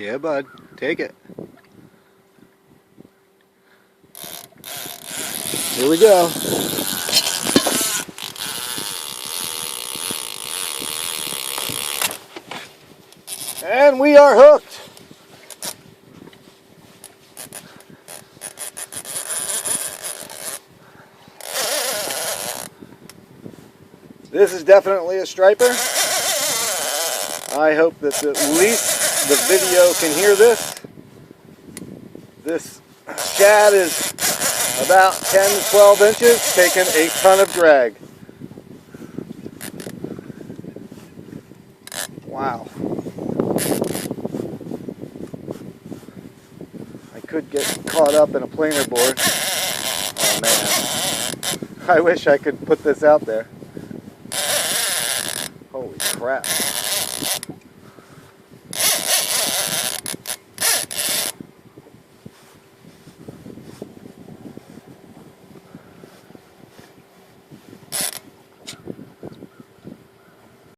Yeah, bud. Take it. Here we go. And we are hooked. This is definitely a striper. I hope that at least the video can hear this. This shad is about 10 to 12 inches, taking a ton of drag. Wow. I could get caught up in a planer board. Oh man. I wish I could put this out there. Holy crap.